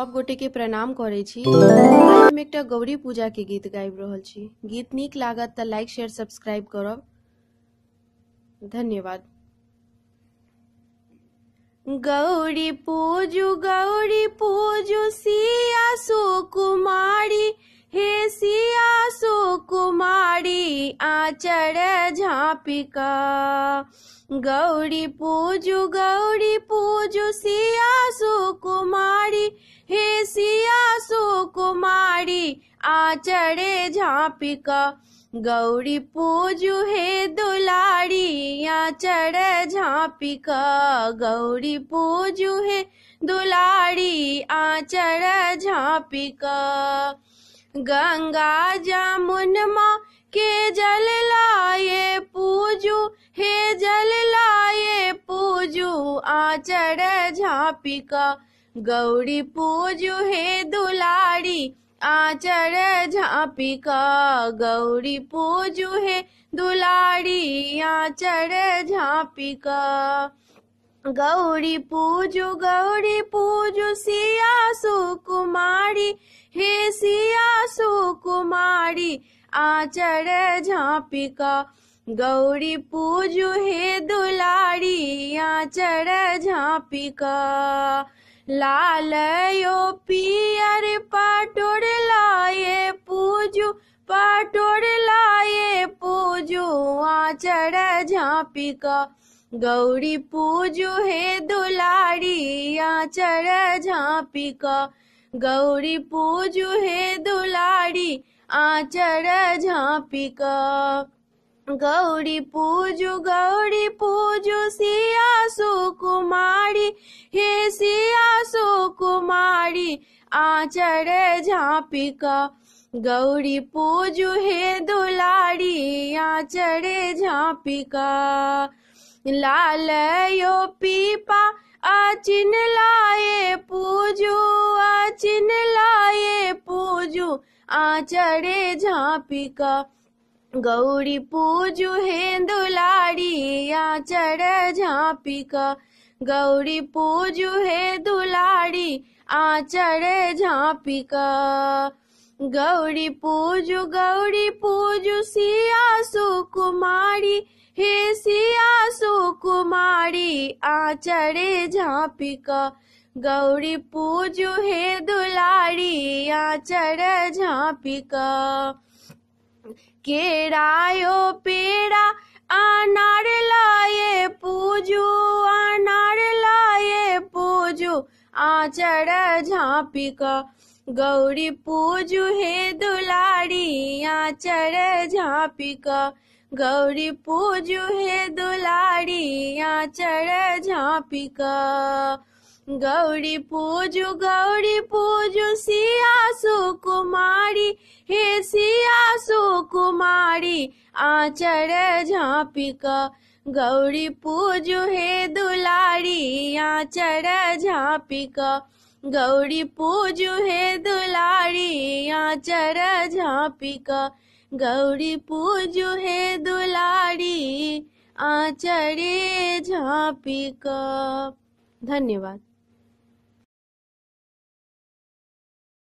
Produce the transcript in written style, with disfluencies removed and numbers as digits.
सब गोटे के प्रणाम करे छी। आज हम एकटा गौरी पूजा के गीत गाबि रहल छी। गीत नीक लागत त लाइक शेयर सब्सक्राइब करब। धन्यवाद। गौरी पूजू सिया सुकुमारी, हे सिया सुकुमारी आचर झापिका। गौरी पूजू सिया सुकुमारी, हे सिया सुकुमारी आचरे झापिका। गौरी पूजू हे दुलारी आचर झापिका। गौरी पूजू हे दुलारी आचर झापिका। गंगा जमुनमा के जल लाए पूजू, हे जल लाए पूजू आचर झापिका। गौरी पूजू हे दुलारी आचर झापिका। गौरी पूजू हे दुलारी आचर झापिका। गौरी पूजू सिया सुकुमारी, हे सिया सुकुमारी आचर झापिका। गौरी पूजू हे दुलारी आचर झापिका। लाल यो पियर पाटोर लाए पूजू, पाटोर लाए पूजू आचर झापिका। गौरी पूजू हे दुलारी आचर झापिका। गौरी पूजू हे दुलारी आचर झापिका। गौरी पूजू सिया सुकुमारी, हे सिया सुकुमारी आचर झापिका। गौरी पूजू हे दुलारी आचर झापिका। लाल यो पीपा आचिन लाए पूजू, आचिन लाए पूजू आचरे झापिका। गौरी पूजू हे दुलारी आचर झापिका। गौरी पूजू हे दुलारी आचर झापिका। गौरी पूजू सिया सुकुमारी, हे सिया सुकुमारी आचरे झापिका। गौरी पूजू हे दुलारी आचर झापिका। केरायो पेड़ा अनार लाए पूजू, अनार लाए पूजू आचर झापिका। गौरी पूजू हे दुलारी आचर झापिका। गौरी पूजू हे दुलारी आचर झापिका। गौरी पूजू सिया सुकुमारी, हे सिया सुकुमारी आचर झापिका। गौरी पूजू हे दुलारी आचर झापिका। गौरी पूजू हे दुलारी आचर झापिका। गौरी पूजू हे दुलारी आचरे झापिका। धन्यवाद।